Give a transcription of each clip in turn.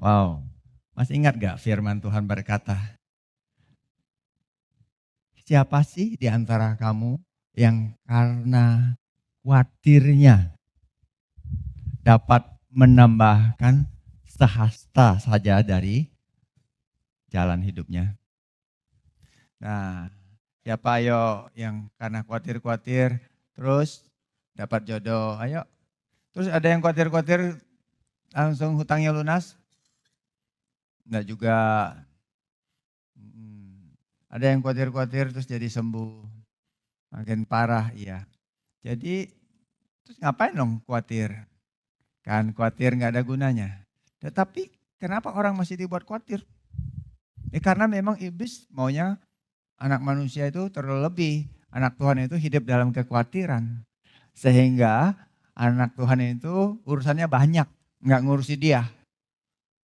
Wow, masih ingat gak firman Tuhan berkata, siapa sih di antara kamu yang karena khawatirnya dapat menambahkan sehasta saja dari jalan hidupnya? Nah, siapa ayo yang karena khawatir-khawatir terus dapat jodoh? Ayo. Terus ada yang khawatir-khawatir langsung hutangnya lunas? Enggak juga. Ada yang khawatir-khawatir terus jadi sembuh. Makin parah, iya. Jadi terus ngapain dong khawatir? Kan khawatir nggak ada gunanya. Tetapi kenapa orang masih dibuat khawatir? Karena memang iblis maunya anak manusia itu terlebih. Anak Tuhan itu hidup dalam kekhawatiran. Sehingga anak Tuhan itu urusannya banyak. Nggak ngurusi dia.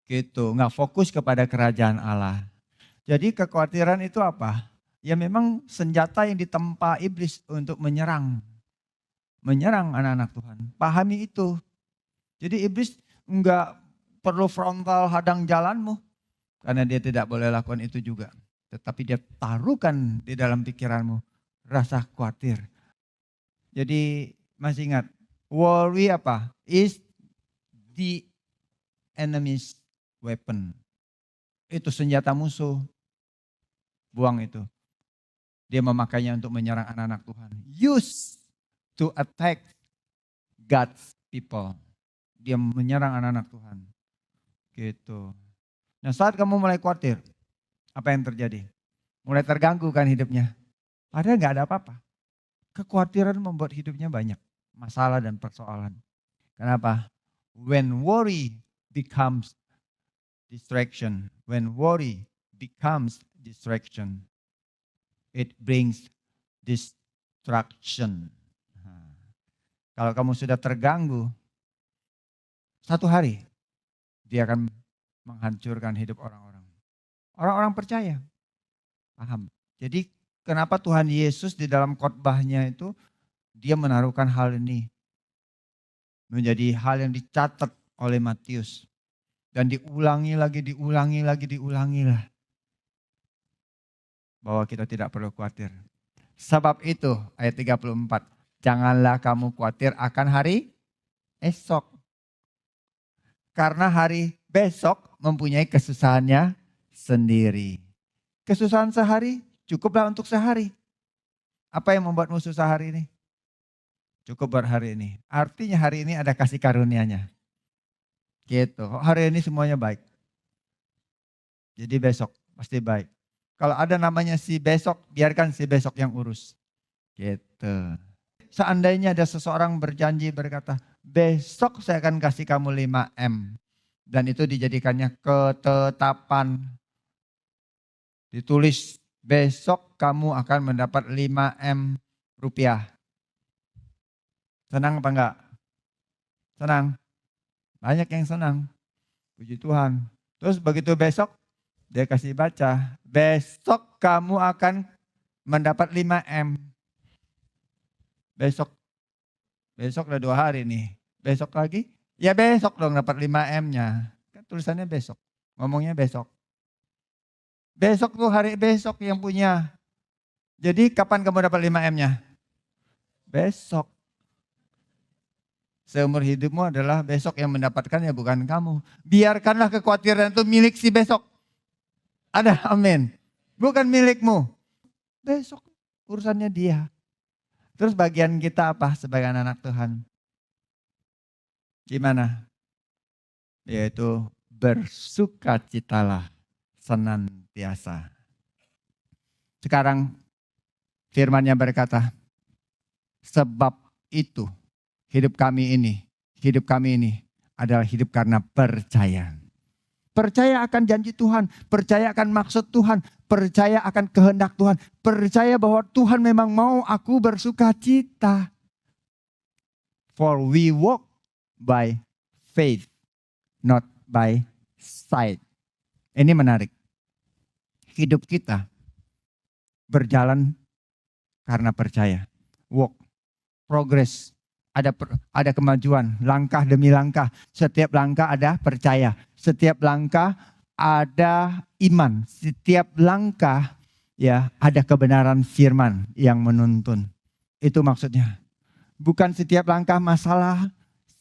Gitu, nggak fokus kepada kerajaan Allah. Jadi kekhawatiran itu apa? Ya memang senjata yang ditempa iblis untuk menyerang. Menyerang anak-anak Tuhan. Pahami itu. Jadi iblis enggak perlu frontal hadang jalanmu. Karena dia tidak boleh lakukan itu juga. Tetapi dia taruhkan di dalam pikiranmu rasa khawatir. Jadi masih ingat, worry apa? Is the enemy's weapon. Itu senjata musuh. Buang itu. Dia memakainya untuk menyerang anak-anak Tuhan. Use to attack God's people. Dia menyerang anak-anak Tuhan. Gitu. Nah saat kamu mulai khawatir, apa yang terjadi? Mulai terganggu kan hidupnya. Padahal gak ada apa-apa. Kekhawatiran membuat hidupnya banyak masalah dan persoalan. Kenapa? When worry becomes distraction. When worry becomes distraction. It brings distraction. Kalau kamu sudah terganggu, satu hari dia akan menghancurkan hidup orang-orang. Orang-orang percaya. Paham? Jadi kenapa Tuhan Yesus di dalam khotbahnya itu dia menaruhkan hal ini. Menjadi hal yang dicatat oleh Matius. Dan diulangi lagi. Bahwa kita tidak perlu khawatir. Sebab itu ayat 34. Janganlah kamu khawatir akan hari esok. Karena hari besok mempunyai kesusahannya sendiri. Kesusahan sehari cukuplah untuk sehari. Apa yang membuatmu susah hari ini? Cukup buat hari ini. Artinya hari ini ada kasih karunia-Nya. Gitu. Hari ini semuanya baik. Jadi besok pasti baik. Kalau ada namanya si besok, biarkan si besok yang urus. Gitu. Seandainya ada seseorang berjanji berkata, besok saya akan kasih kamu 5M. Dan itu dijadikannya ketetapan. Ditulis, besok kamu akan mendapat 5M rupiah. Senang apa enggak? Senang. Banyak yang senang. Puji Tuhan. Terus begitu besok, dia kasih baca, besok kamu akan mendapat 5M. Besok udah 2 hari nih. Besok lagi, ya besok dong dapat 5M-nya. Kan tulisannya besok, ngomongnya besok. Besok tuh hari besok yang punya. Jadi kapan kamu dapat 5M-nya? Besok. Seumur hidupmu adalah besok yang mendapatkannya, bukan kamu. Biarkanlah kekhawatiran itu milik si besok. Ada amin. Bukan milikmu. Besok urusannya dia. Terus bagian kita apa sebagai anak Tuhan? Gimana? Yaitu bersukacitalah senantiasa. Sekarang firman-Nya berkata, sebab itu hidup kami ini adalah hidup karena percaya. Percaya akan janji Tuhan, percaya akan maksud Tuhan, percaya akan kehendak Tuhan, percaya bahwa Tuhan memang mau aku bersuka cita. For we walk by faith, not by sight. Ini menarik. Hidup kita berjalan karena percaya. Walk, progress, ada kemajuan, langkah demi langkah. Setiap langkah ada percaya, setiap langkah ada iman, setiap langkah ya ada kebenaran firman yang menuntun. Itu maksudnya. Bukan setiap langkah masalah,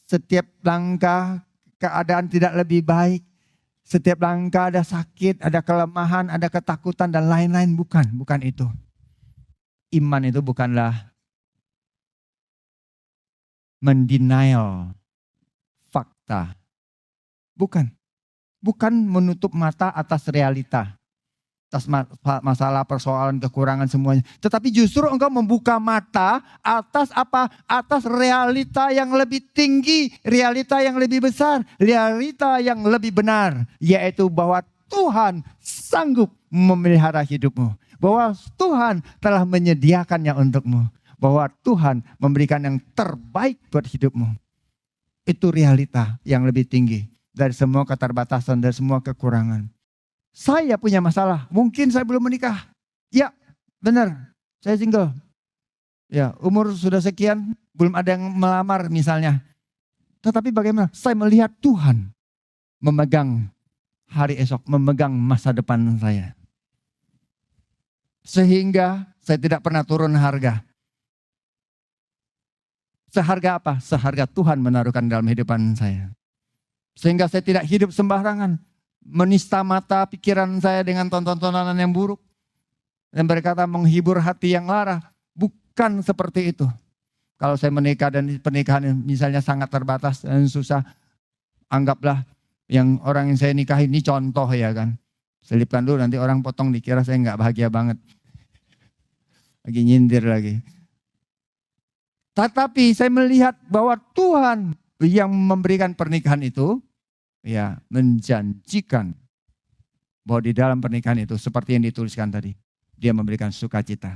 setiap langkah keadaan tidak lebih baik, setiap langkah ada sakit, ada kelemahan, ada ketakutan dan lain-lain. Bukan itu. Iman itu bukanlah mendenial fakta. Bukan menutup mata atas realita. Atas masalah, persoalan, kekurangan semuanya. Tetapi justru engkau membuka mata atas apa? Atas realita yang lebih tinggi, realita yang lebih besar, realita yang lebih benar. Yaitu bahwa Tuhan sanggup memelihara hidupmu. Bahwa Tuhan telah menyediakannya untukmu. Bahwa Tuhan memberikan yang terbaik buat hidupmu. Itu realita yang lebih tinggi dari semua keterbatasan, dari semua kekurangan. Saya punya masalah, mungkin saya belum menikah. Ya, benar, saya single. Ya, umur sudah sekian, belum ada yang melamar misalnya. Tetapi bagaimana? Saya melihat Tuhan memegang hari esok, memegang masa depan saya. Sehingga saya tidak pernah turun harga. Seharga apa? Seharga Tuhan menaruhkan dalam kehidupan saya. Sehingga saya tidak hidup sembarangan. Menista mata pikiran saya dengan tonton-tontonan yang buruk. Dan berkata menghibur hati yang lara. Bukan seperti itu. Kalau saya menikah dan pernikahan misalnya sangat terbatas dan susah. Anggaplah yang orang yang saya nikahi ini contoh ya kan. Selipkan dulu nanti orang potong dikira saya nggak bahagia banget. Lagi nyindir lagi. Tetapi saya melihat bahwa Tuhan yang memberikan pernikahan itu. Ya, menjanjikan bahwa di dalam pernikahan itu seperti yang dituliskan tadi, dia memberikan sukacita.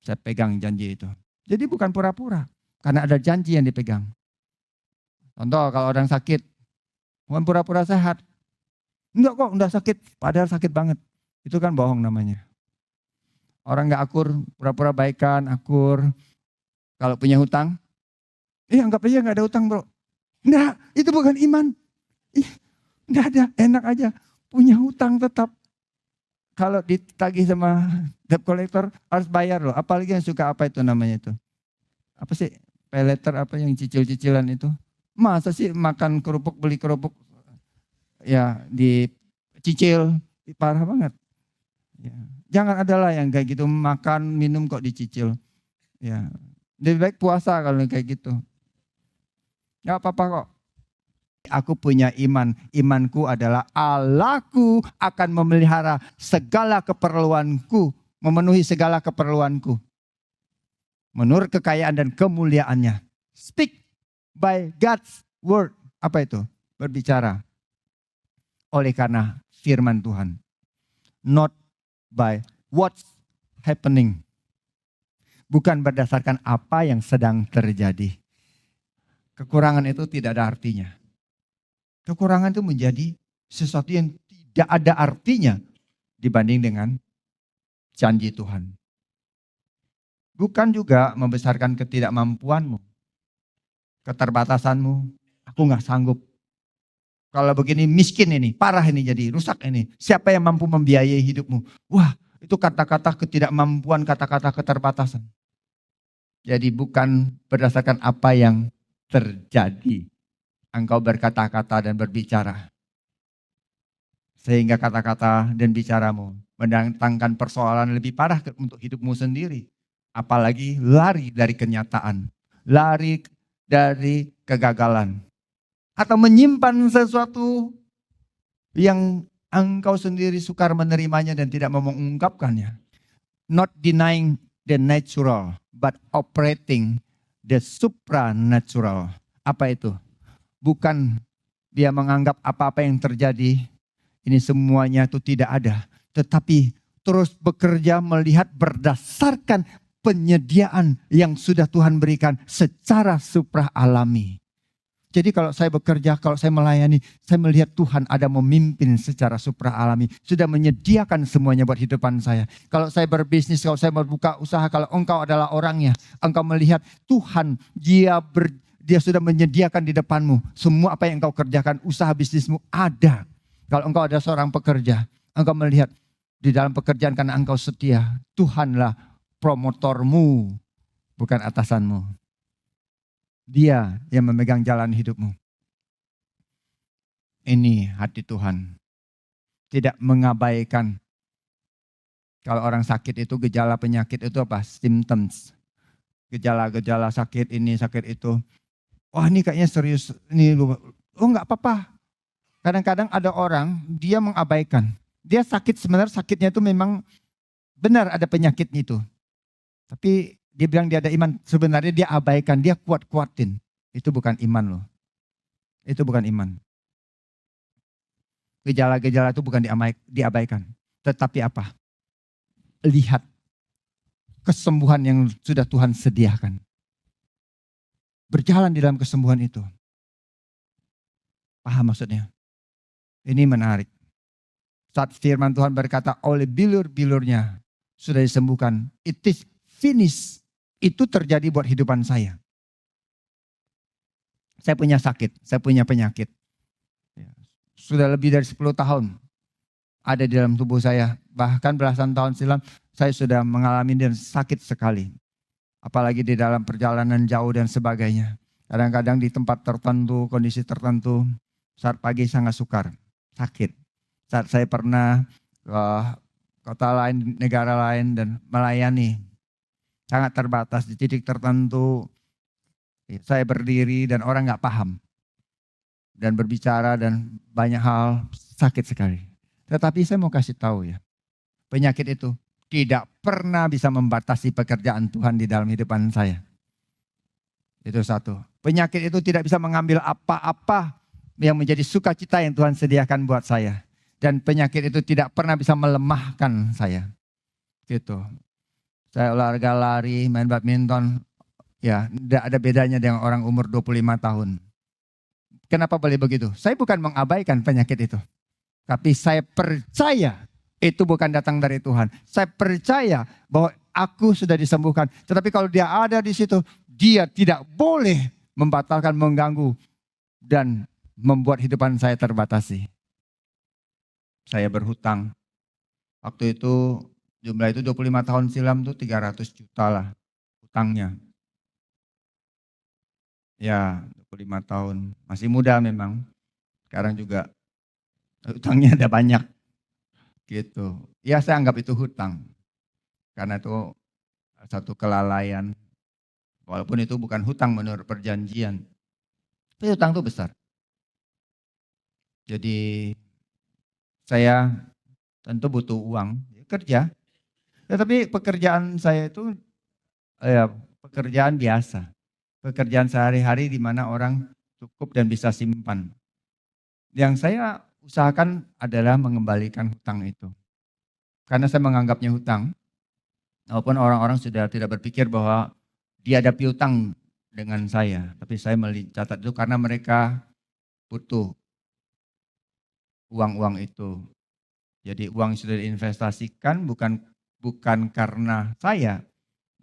Saya pegang janji itu. Jadi bukan pura-pura, karena ada janji yang dipegang. Contoh kalau orang sakit, bukan pura-pura sehat. Enggak kok, enggak sakit, padahal sakit banget. Itu kan bohong namanya. Orang enggak akur, pura-pura baikan, akur. Kalau punya hutang, anggap aja enggak ada hutang bro. Enggak, itu bukan iman. Enggak ada, enak aja. Punya hutang tetap. Kalau ditagih sama debt collector harus bayar loh. Apalagi yang suka apa itu namanya itu. Apa sih? Pay letter apa yang cicil-cicilan itu. Masa sih makan kerupuk, beli kerupuk. Ya dicicil. Parah banget. Ya. Jangan adalah yang kayak gitu. Makan, minum kok dicicil. Ya. Lebih baik puasa kalau kayak gitu. Gak apa-apa kok. Aku punya iman, imanku adalah Allahku akan memelihara segala keperluanku, memenuhi segala keperluanku. Menurut kekayaan dan kemuliaannya. Speak by God's word. Apa itu? Berbicara. Oleh karena firman Tuhan. Not by what's happening. Bukan berdasarkan apa yang sedang terjadi. Kekurangan itu tidak ada artinya. Kekurangan itu menjadi sesuatu yang tidak ada artinya dibanding dengan janji Tuhan. Bukan juga membesarkan ketidakmampuanmu, keterbatasanmu. Aku gak sanggup. Kalau begini miskin ini, parah ini jadi, rusak ini. Siapa yang mampu membiayai hidupmu? Wah, itu kata-kata ketidakmampuan, kata-kata keterbatasan. Jadi bukan berdasarkan apa yang terjadi. Engkau berkata-kata dan berbicara. Sehingga kata-kata dan bicaramu mendatangkan persoalan lebih parah untuk hidupmu sendiri. Apalagi lari dari kenyataan. Lari dari kegagalan. Atau menyimpan sesuatu yang engkau sendiri sukar menerimanya dan tidak mau mengungkapkannya. Not denying the natural, but operating the supranatural. Apa itu? Bukan dia menganggap apa-apa yang terjadi, ini semuanya itu tidak ada. Tetapi terus bekerja melihat berdasarkan penyediaan yang sudah Tuhan berikan secara supra alami. Jadi kalau saya bekerja, kalau saya melayani, saya melihat Tuhan ada memimpin secara supra alami. Sudah menyediakan semuanya buat hidupan saya. Kalau saya berbisnis, kalau saya membuka usaha, kalau engkau adalah orangnya. Engkau melihat Tuhan, dia Dia sudah menyediakan di depanmu. Semua apa yang engkau kerjakan, usaha bisnismu ada. Kalau engkau ada seorang pekerja, engkau melihat di dalam pekerjaan karena engkau setia. Tuhanlah promotormu, bukan atasanmu. Dia yang memegang jalan hidupmu. Ini hati Tuhan. Tidak mengabaikan. Kalau orang sakit itu gejala penyakit itu apa? Symptoms. Gejala-gejala sakit ini, sakit itu. Wah ini kayaknya serius. Oh enggak apa-apa. Kadang-kadang ada orang, dia mengabaikan. Dia sakit, sebenarnya sakitnya itu memang benar ada penyakitnya itu. Tapi dia bilang dia ada iman, sebenarnya dia abaikan, dia kuat-kuatin. Itu bukan iman loh. Itu bukan iman. Gejala-gejala itu bukan diabaikan. Tetapi apa? Lihat kesembuhan yang sudah Tuhan sediakan. Berjalan di dalam kesembuhan itu. Paham maksudnya? Ini menarik. Saat firman Tuhan berkata oleh bilur-bilurnya sudah disembuhkan. It is finished. Itu terjadi buat hidupan saya. Saya punya sakit, saya punya penyakit. Sudah lebih dari 10 tahun ada di dalam tubuh saya. Bahkan belasan tahun silam saya sudah mengalami dan sakit sekali. Apalagi di dalam perjalanan jauh dan sebagainya. Kadang-kadang di tempat tertentu, kondisi tertentu, saat pagi sangat sukar, sakit. Saat saya pernah ke kota lain, negara lain dan melayani, sangat terbatas di titik tertentu. Saya berdiri dan orang gak paham. Dan berbicara dan banyak hal sakit sekali. Tetapi saya mau kasih tahu ya, penyakit itu tidak pernah bisa membatasi pekerjaan Tuhan di dalam hidupan saya. Itu satu. Penyakit itu tidak bisa mengambil apa-apa yang menjadi sukacita yang Tuhan sediakan buat saya. Dan penyakit itu tidak pernah bisa melemahkan saya. Gitu. Saya olahraga lari, main badminton, ya tidak ada bedanya dengan orang umur 25 tahun. Kenapa boleh begitu? Saya bukan mengabaikan penyakit itu. Tapi saya percaya itu bukan datang dari Tuhan. Saya percaya bahwa aku sudah disembuhkan. Tetapi kalau dia ada di situ, dia tidak boleh membatalkan, mengganggu, dan membuat hidupan saya terbatasi. Saya berhutang. Waktu itu jumlah itu 25 tahun silam tuh 300 juta lah hutangnya. Ya 25 tahun, masih muda memang. Sekarang juga hutangnya ada banyak. Gitu. Ya saya anggap itu hutang. Karena itu satu kelalaian. Walaupun itu bukan hutang menurut perjanjian. Tapi hutang itu besar. Jadi saya tentu butuh uang, kerja. Tetapi pekerjaan saya itu pekerjaan biasa. Pekerjaan sehari-hari di mana orang cukup dan bisa simpan. Yang saya usahakan adalah mengembalikan hutang itu. Karena saya menganggapnya hutang. Walaupun orang-orang sudah tidak berpikir bahwa dia ada piutang dengan saya. Tapi saya mencatat itu karena mereka butuh uang-uang itu. Jadi uang yang sudah diinvestasikan bukan karena saya.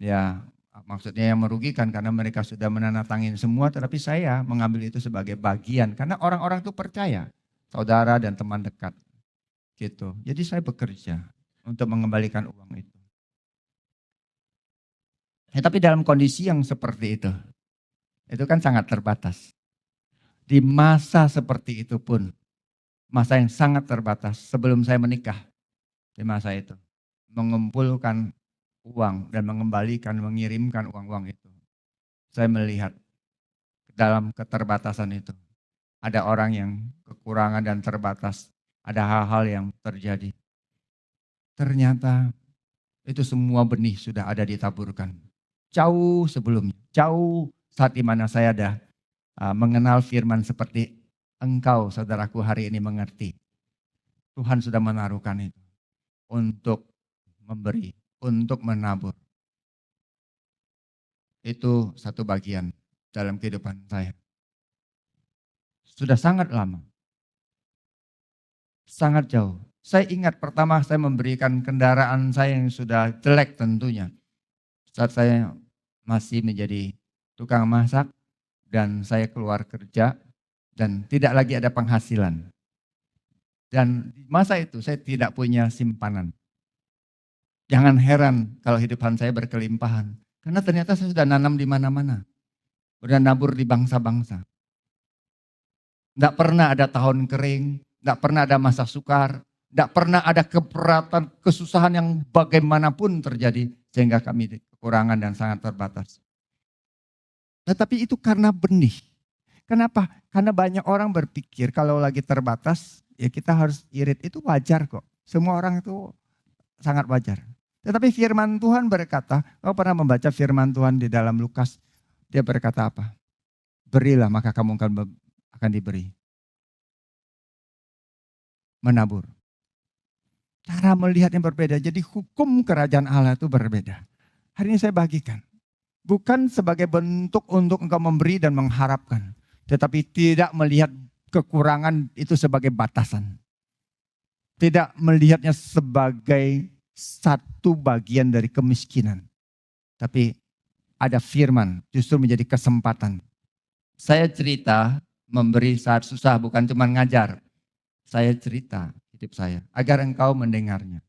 Ya maksudnya yang merugikan karena mereka sudah menandatangani semua. Tetapi saya mengambil itu sebagai bagian. Karena orang-orang itu percaya. Saudara dan teman dekat. Gitu. Jadi saya bekerja untuk mengembalikan uang itu. Ya, tapi dalam kondisi yang seperti itu kan sangat terbatas. Di masa seperti itu pun, masa yang sangat terbatas sebelum saya menikah, di masa itu, mengumpulkan uang dan mengembalikan, mengirimkan uang-uang itu. Saya melihat dalam keterbatasan itu, ada orang yang kekurangan dan terbatas, ada hal-hal yang terjadi. Ternyata itu semua benih sudah ada ditaburkan. Jauh sebelumnya, jauh saat dimana saya ada mengenal firman seperti engkau saudaraku hari ini mengerti. Tuhan sudah menaruhkan itu untuk memberi, untuk menabur. Itu satu bagian dalam kehidupan saya. Sudah sangat lama, sangat jauh. Saya ingat pertama saya memberikan kendaraan saya yang sudah jelek tentunya. Saat saya masih menjadi tukang masak dan saya keluar kerja dan tidak lagi ada penghasilan. Dan di masa itu saya tidak punya simpanan. Jangan heran kalau hidupan saya berkelimpahan. Karena ternyata saya sudah nanam di mana-mana. Sudah nabur di bangsa-bangsa. Tidak pernah ada tahun kering, tidak pernah ada masa sukar, tidak pernah ada keberatan, kesusahan yang bagaimanapun terjadi. Sehingga kami kekurangan dan sangat terbatas. Tetapi itu karena benih. Kenapa? Karena banyak orang berpikir kalau lagi terbatas, ya kita harus irit. Itu wajar kok. Semua orang itu sangat wajar. Tetapi firman Tuhan berkata, kau pernah membaca firman Tuhan di dalam Lukas? Dia berkata apa? Berilah maka kamu akan diberi. Menabur. Cara melihat yang berbeda. Jadi hukum kerajaan Allah itu berbeda. Hari ini saya bagikan. Bukan sebagai bentuk untuk engkau memberi dan mengharapkan. Tetapi tidak melihat kekurangan itu sebagai batasan. Tidak melihatnya sebagai satu bagian dari kemiskinan. Tapi ada firman justru menjadi kesempatan. Saya cerita memberi saat susah bukan cuma ngajar. Saya cerita hidup saya agar engkau mendengarnya.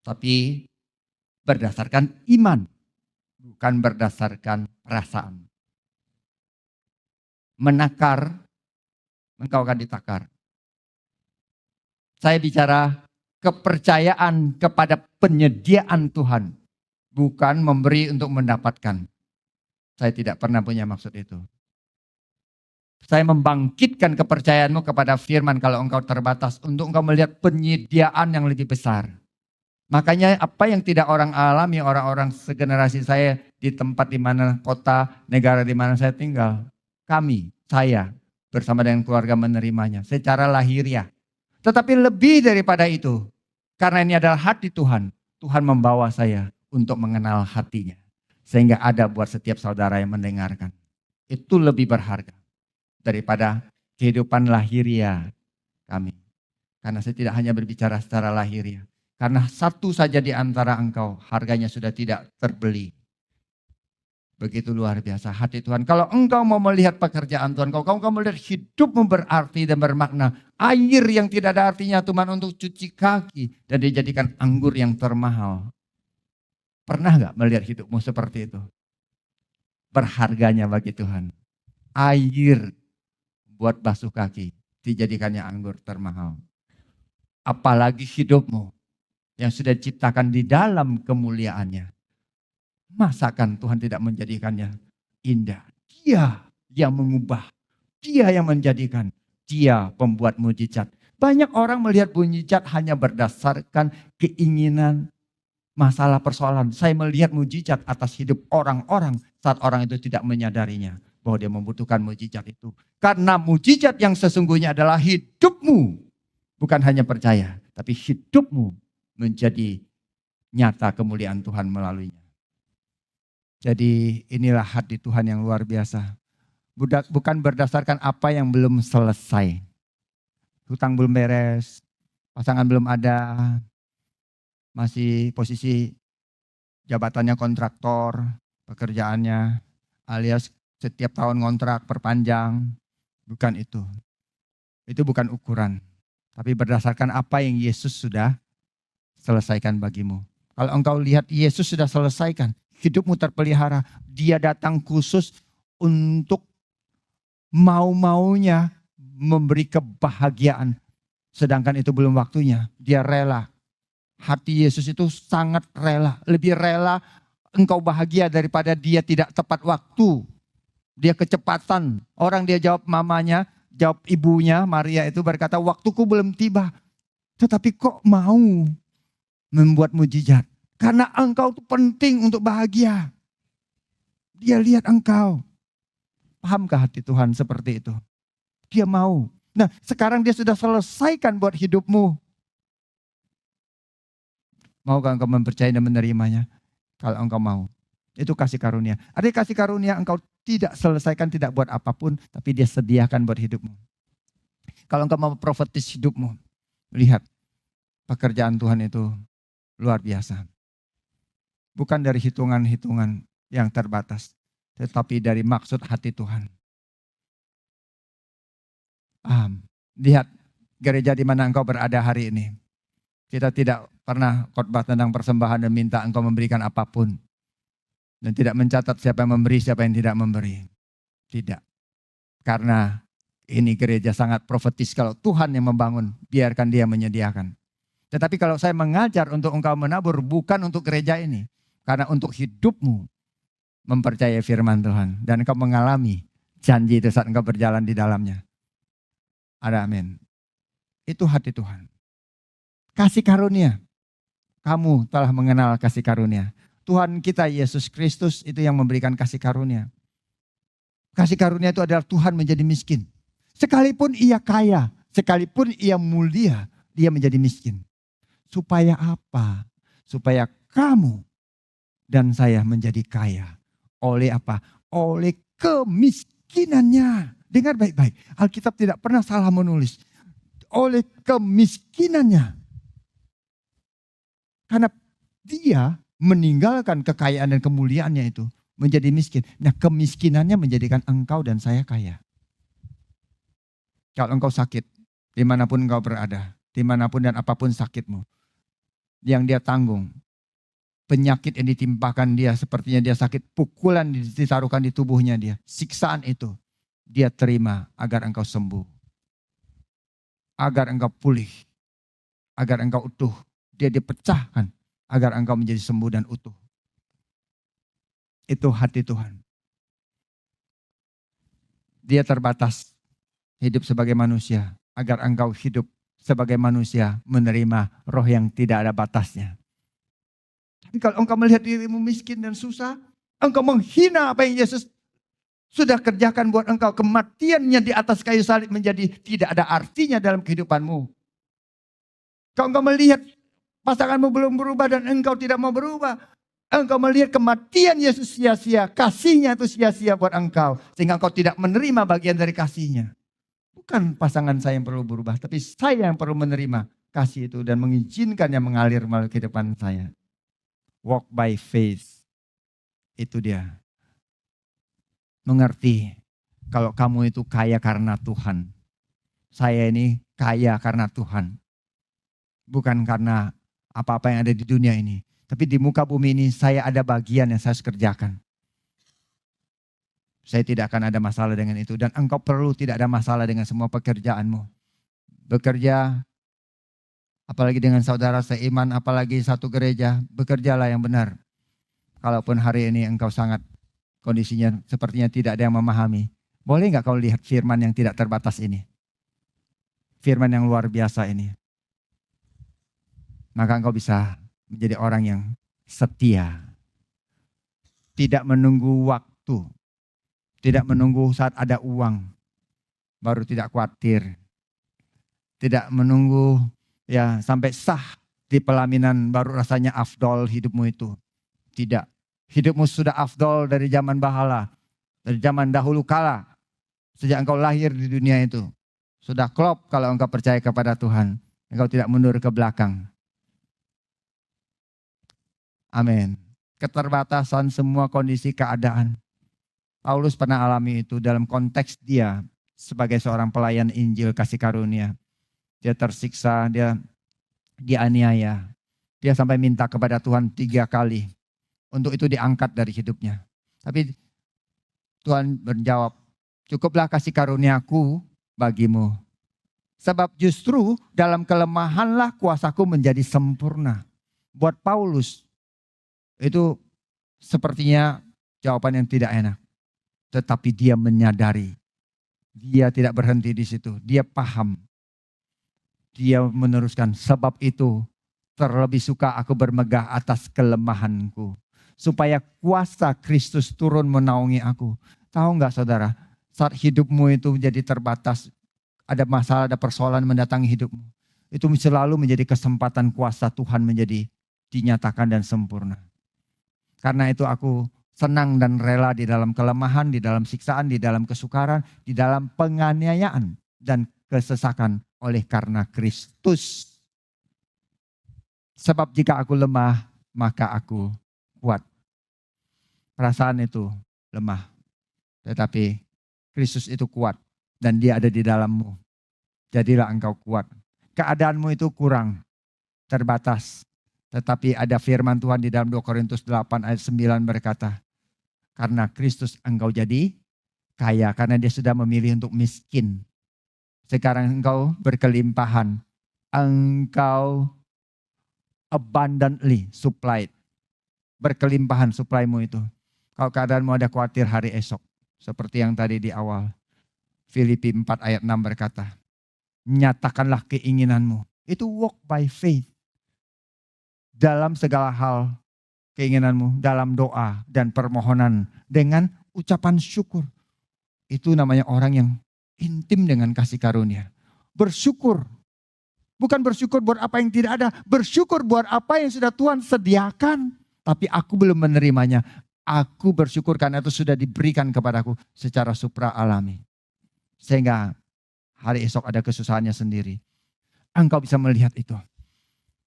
Tapi berdasarkan iman, bukan berdasarkan perasaan. Menakar, engkau akan ditakar. Saya bicara kepercayaan kepada penyediaan Tuhan. Bukan memberi untuk mendapatkan. Saya tidak pernah punya maksud itu. Saya membangkitkan kepercayaanmu kepada firman kalau engkau terbatas. Untuk engkau melihat penyediaan yang lebih besar. Makanya apa yang tidak orang alami, orang-orang segenerasi saya di tempat di mana kota, negara di mana saya tinggal. Kami, saya bersama dengan keluarga menerimanya secara lahiriah. Tetapi lebih daripada itu, karena ini adalah hati Tuhan, Tuhan membawa saya untuk mengenal hatinya. Sehingga ada buat setiap saudara yang mendengarkan. Itu lebih berharga daripada kehidupan lahiriah kami. Karena saya tidak hanya berbicara secara lahiriah. Karena satu saja di antara engkau harganya sudah tidak terbeli. Begitu luar biasa hati Tuhan. Kalau engkau mau melihat pekerjaan Tuhan, kalau engkau melihat hidupmu berarti dan bermakna. Air yang tidak ada artinya cuma untuk cuci kaki dan dijadikan anggur yang termahal. Pernah gak melihat hidupmu seperti itu? Berharganya bagi Tuhan. Air buat basuh kaki dijadikannya anggur termahal. Apalagi hidupmu yang sudah diciptakan di dalam kemuliaannya. Masakan Tuhan tidak menjadikannya indah? Dia yang mengubah. Dia yang menjadikan. Dia pembuat mujizat. Banyak orang melihat mujizat hanya berdasarkan keinginan, masalah persoalan. Saya melihat mujizat atas hidup orang-orang saat orang itu tidak menyadarinya. Bahwa dia membutuhkan mujizat itu. Karena mujizat yang sesungguhnya adalah hidupmu. Bukan hanya percaya, tapi hidupmu menjadi nyata kemuliaan Tuhan melaluinya. Jadi inilah hati Tuhan yang luar biasa. Bukan berdasarkan apa yang belum selesai. Hutang belum beres, pasangan belum ada, masih posisi jabatannya kontraktor, pekerjaannya, alias setiap tahun kontrak perpanjang. Bukan itu. Itu bukan ukuran. Tapi berdasarkan apa yang Yesus sudah selesaikan bagimu. Kalau engkau lihat Yesus sudah selesaikan, hidupmu terpelihara. Dia datang khusus untuk mau-maunya memberi kebahagiaan. Sedangkan itu belum waktunya. Dia rela. Hati Yesus itu sangat rela. Lebih rela engkau bahagia daripada dia tidak tepat waktu. Dia kecepatan. Orang dia jawab mamanya, jawab ibunya, Maria itu berkata, waktuku belum tiba. Tetapi kok mau membuat mujizat. Karena engkau itu penting untuk bahagia. Dia lihat engkau. Pahamkah hati Tuhan seperti itu? Dia mau. Nah sekarang dia sudah selesaikan buat hidupmu. Maukah engkau mempercayai dan menerimanya? Kalau engkau mau. Itu kasih karunia. Ada kasih karunia engkau tidak selesaikan, tidak buat apapun. Tapi dia sediakan buat hidupmu. Kalau engkau mau profetis hidupmu. Lihat pekerjaan Tuhan itu luar biasa. Bukan dari hitungan-hitungan yang terbatas. tetapi dari maksud hati Tuhan. Paham? Lihat gereja di mana engkau berada hari ini. Kita tidak pernah khotbah tentang persembahan dan minta engkau memberikan apapun. Dan tidak mencatat siapa yang memberi, siapa yang tidak memberi. Tidak. Karena ini gereja sangat profetis. Kalau Tuhan yang membangun, biarkan dia menyediakan. Tetapi kalau saya mengajar untuk engkau menabur, bukan untuk gereja ini. Karena untuk hidupmu mempercayai firman Tuhan. Dan engkau mengalami janji itu saat engkau berjalan di dalamnya. Ada amin. Itu hati Tuhan. Kasih karunia. Kamu telah mengenal kasih karunia. Tuhan kita Yesus Kristus itu yang memberikan kasih karunia. Kasih karunia itu adalah Tuhan menjadi miskin. Sekalipun ia kaya, sekalipun ia mulia, dia menjadi miskin. Supaya apa? Supaya kamu dan saya menjadi kaya. Oleh apa? Oleh kemiskinannya. Dengar baik-baik. Alkitab tidak pernah salah menulis. Oleh kemiskinannya. Karena dia meninggalkan kekayaan dan kemuliaannya itu menjadi miskin. Nah, kemiskinannya menjadikan engkau dan saya kaya. Kalau engkau sakit, dimanapun engkau berada, dimanapun dan apapun sakitmu, yang dia tanggung, penyakit yang ditimpakan dia, sepertinya dia sakit, pukulan ditaruhkan di tubuhnya dia, siksaan itu, dia terima agar engkau sembuh. Agar engkau pulih, agar engkau utuh. Dia dipecahkan agar engkau menjadi sembuh dan utuh. Itu hati Tuhan. Dia terbatas hidup sebagai manusia agar engkau hidup sebagai manusia menerima roh yang tidak ada batasnya. Tapi kalau engkau melihat dirimu miskin dan susah, engkau menghina apa yang Yesus sudah kerjakan buat engkau. Kematiannya di atas kayu salib menjadi tidak ada artinya dalam kehidupanmu. Kalau engkau melihat pasanganmu belum berubah dan engkau tidak mau berubah. Engkau melihat kematian Yesus sia-sia. Kasihnya itu sia-sia buat engkau. Sehingga engkau tidak menerima bagian dari kasihnya. Bukan pasangan saya yang perlu berubah. Tapi saya yang perlu menerima kasih itu. Dan mengizinkan yang mengalir melalui kehidupan saya. Walk by faith. Itu dia. Mengerti. Kalau kamu itu kaya karena Tuhan. Saya ini kaya karena Tuhan. Bukan karena apa-apa yang ada di dunia ini. Tapi di muka bumi ini saya ada bagian yang saya harus kerjakan. Saya tidak akan ada masalah dengan itu. Dan engkau perlu tidak ada masalah dengan semua pekerjaanmu. Bekerja, apalagi dengan saudara seiman, apalagi satu gereja, bekerjalah yang benar. Kalaupun hari ini engkau sangat kondisinya sepertinya tidak ada yang memahami. Boleh nggak kau lihat firman yang tidak terbatas ini? Firman yang luar biasa ini. Maka engkau bisa menjadi orang yang setia. Tidak menunggu waktu. Tidak menunggu saat ada uang. Baru tidak khawatir. Tidak menunggu ya sampai sah di pelaminan baru rasanya afdol hidupmu itu. Tidak. Hidupmu sudah afdol dari zaman bahala. Dari zaman dahulu kala. Sejak engkau lahir di dunia itu. Sudah klop kalau engkau percaya kepada Tuhan. Engkau tidak mundur ke belakang. Amin. Keterbatasan semua kondisi keadaan. Paulus pernah alami itu dalam konteks dia sebagai seorang pelayan Injil kasih karunia. Dia tersiksa, dia dianiaya. Dia sampai minta kepada Tuhan 3 kali. Untuk itu diangkat dari hidupnya. Tapi Tuhan menjawab, cukuplah kasih karuniaku bagimu. Sebab justru dalam kelemahanlah kuasaku menjadi sempurna. Buat Paulus, itu sepertinya jawaban yang tidak enak. Tetapi dia menyadari. Dia tidak berhenti di situ. Dia paham. Dia meneruskan. Sebab itu terlebih suka aku bermegah atas kelemahanku. Supaya kuasa Kristus turun menaungi aku. Tahu gak saudara? Saat hidupmu itu menjadi terbatas. Ada masalah, ada persoalan mendatangi hidupmu. Itu selalu menjadi kesempatan kuasa Tuhan menjadi dinyatakan dan sempurna. Karena itu aku senang dan rela di dalam kelemahan, di dalam siksaan, di dalam kesukaran, di dalam penganiayaan dan kesesakan oleh karena Kristus. Sebab jika aku lemah, maka aku kuat. Perasaan itu lemah. Tetapi Kristus itu kuat dan dia ada di dalammu. Jadilah engkau kuat. Keadaanmu itu kurang, terbatas. Tetapi ada firman Tuhan di dalam 2 Korintus 8 ayat 9 berkata, karena Kristus engkau jadi kaya, karena dia sudah memilih untuk miskin. Sekarang engkau berkelimpahan. Engkau abundantly supplied. Berkelimpahan supply-mu itu. Kalau keadaanmu ada khawatir hari esok. Seperti yang tadi di awal. Filipi 4 ayat 6 berkata, nyatakanlah keinginanmu. Itu walk by faith. Dalam segala hal keinginanmu, dalam doa dan permohonan dengan ucapan syukur. Itu namanya orang yang intim dengan kasih karunia. Bersyukur. Bukan bersyukur buat apa yang tidak ada. Bersyukur buat apa yang sudah Tuhan sediakan. Tapi aku belum menerimanya. Aku bersyukur karena itu sudah diberikan kepadaku secara supra alami. Sehingga hari esok ada kesusahannya sendiri. Engkau bisa melihat itu.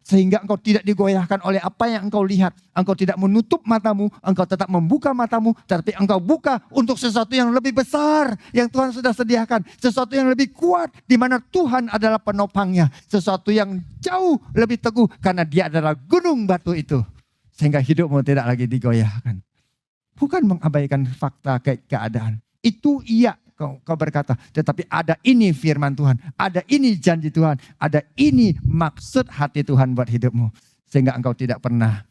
Sehingga engkau tidak digoyahkan oleh apa yang engkau lihat. Engkau tidak menutup matamu, engkau tetap membuka matamu. Tapi engkau buka untuk sesuatu yang lebih besar yang Tuhan sudah sediakan. Sesuatu yang lebih kuat di mana Tuhan adalah penopangnya. Sesuatu yang jauh lebih teguh karena dia adalah gunung batu itu. Sehingga hidupmu tidak lagi digoyahkan. Bukan mengabaikan fakta keadaan. Itu iya. Kau berkata, tetapi ada ini firman Tuhan, ada ini janji Tuhan, ada ini maksud hati Tuhan buat hidupmu. Sehingga engkau tidak pernah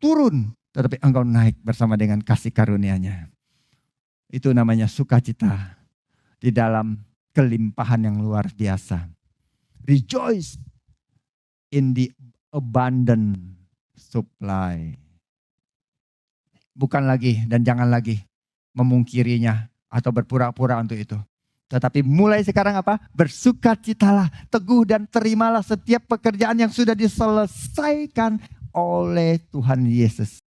turun, tetapi engkau naik bersama dengan kasih karunia-Nya. Itu namanya sukacita di dalam kelimpahan yang luar biasa. Rejoice in the abundant supply. Bukan lagi dan jangan lagi memungkirinya. Atau berpura-pura untuk itu. Tetapi mulai sekarang apa? Bersukacitalah, teguh dan terimalah setiap pekerjaan yang sudah diselesaikan oleh Tuhan Yesus.